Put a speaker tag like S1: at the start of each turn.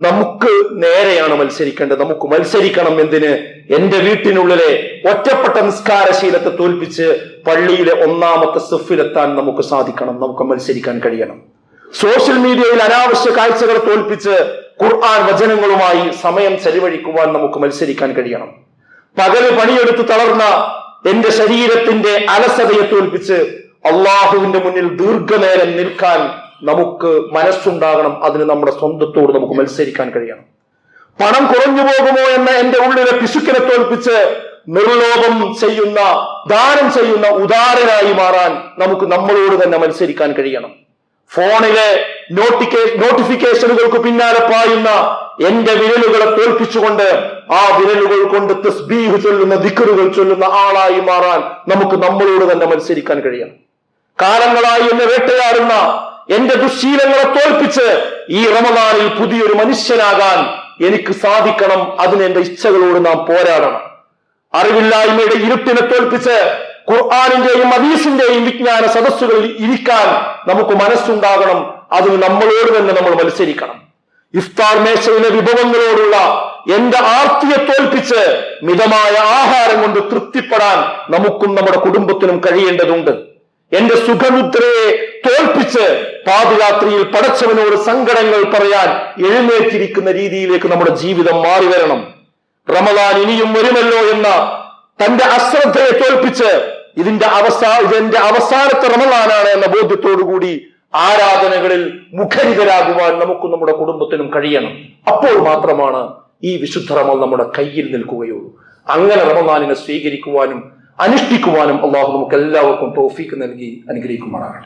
S1: നമുക്ക് നേരെയാണ് മത്സരിക്കേണ്ടത്. നമുക്ക് മത്സരിക്കണം. എന്തിന്? എന്റെ വീട്ടിനുള്ളിലെ ഒറ്റപ്പെട്ട നിസ്കാരശീലത്തെ തോൽപ്പിച്ച് പള്ളിയിലെ ഒന്നാമത്തെ സഫിലെത്താൻ നമുക്ക് സാധിക്കണം. നമുക്ക് മത്സരിക്കാൻ കഴിയണം. സോഷ്യൽ മീഡിയയിൽ അനാവശ്യ കാഴ്ചകളെ തോൽപ്പിച്ച് ഖുർആൻ വചനങ്ങളുമായി സമയം ചെലവഴിക്കുവാൻ നമുക്ക് മത്സരിക്കാൻ കഴിയണം. പകല് പണിയെടുത്ത് തളർന്ന എന്റെ ശരീരത്തിന്റെ അലസതയെ തോൽപ്പിച്ച് അള്ളാഹുവിന്റെ മുന്നിൽ ദീർഘനേരം നിൽക്കാൻ നമുക്ക് മനസ്സുണ്ടാകണം. അതിന് നമ്മുടെ സ്വന്തത്തോട് നമുക്ക് മത്സരിക്കാൻ കഴിയണം. പണം കുറഞ്ഞു പോകുമോ എന്ന എന്റെ ഉള്ളിലെ പിശുക്കിനെ തോൽപ്പിച്ച് നിർലോഭം ചെയ്യുന്ന, ദാനം ചെയ്യുന്ന ഉദാരനായി മാറാൻ നമുക്ക് നമ്മളോട് തന്നെ മത്സരിക്കാൻ കഴിയണം. ഫോണിലെ നോട്ടിഫിക്കേഷനുകൾക്ക് പിന്നാലെ പായുന്ന എന്റെ വിരലുകളെ തോൽപ്പിച്ചുകൊണ്ട് ആ വിരലുകൾ കൊണ്ട് തസ്ബീഹ് ചൊല്ലുന്ന, ദിക്റുകൾ ചൊല്ലുന്ന ആളായി മാറാൻ നമുക്ക് നമ്മളോട് തന്നെ മത്സരിക്കാൻ കഴിയണം. കാലങ്ങളായി എന്നെ വേട്ടയാടുന്ന എന്റെ ദുശ്ശീലങ്ങളെ തോൽപ്പിച്ച് ഈ റമദാനിൽ പുതിയൊരു മനുഷ്യനാകാൻ എനിക്ക് സാധിക്കണം. അതിന് എന്റെ ഇച്ഛകളോട് നാം പോരാടണം. അറിവില്ലായ്മയുടെ ഇരുട്ടിനെ തോൽപ്പിച്ച് ഖുർആനിന്റെയും ഹദീസിന്റെയും വിജ്ഞാന സദസ്സുകളിൽ ഇരിക്കാൻ നമുക്ക് മനസ്സുണ്ടാകണം. അതിന് നമ്മളോട് തന്നെ നമ്മൾ മത്സരിക്കണം. ഇഫ്താർ മേശയിലെ വിഭവങ്ങളോടുള്ള എന്റെ ആർത്തിയെ തോൽപ്പിച്ച് മിതമായ ആഹാരം കൊണ്ട് തൃപ്തിപ്പെടാൻ നമുക്കും നമ്മുടെ കുടുംബത്തിനും കഴിയേണ്ടതുണ്ട്. എന്റെ സുഖമുദ്രയെ തോൽപ്പിച്ച് പാതിരാത്രിയിൽ പടച്ചവനോട് സങ്കടങ്ങൾ പറയാൻ എഴുന്നേറ്റിരിക്കുന്ന രീതിയിലേക്ക് നമ്മുടെ ജീവിതം മാറി വരണം. റമദാൻ ഇനിയും വരുമല്ലോ എന്ന തന്റെ അശ്രദ്ധയെ തോൽപ്പിച്ച് ഇതെന്റെ അവസാനത്തെ റമദാനാണ് എന്ന ബോധ്യത്തോടുകൂടി ആരാധനകളിൽ മുഖരിതരാകുവാൻ നമുക്കും നമ്മുടെ കുടുംബത്തിനും കഴിയണം. അപ്പോൾ മാത്രമാണ് ഈ വിശുദ്ധ റമദാൻ നമ്മുടെ കയ്യിൽ നിൽക്കുകയുള്ളൂ. അങ്ങനെ റമദാനിനെ സ്വീകരിക്കുവാനും അനുഷ്ഠിക്കുവാനും അള്ളാഹു നമുക്ക് എല്ലാവർക്കും തൗഫീഖ് നൽകി അനുഗ്രഹിക്കുമാറാകട്ടെ.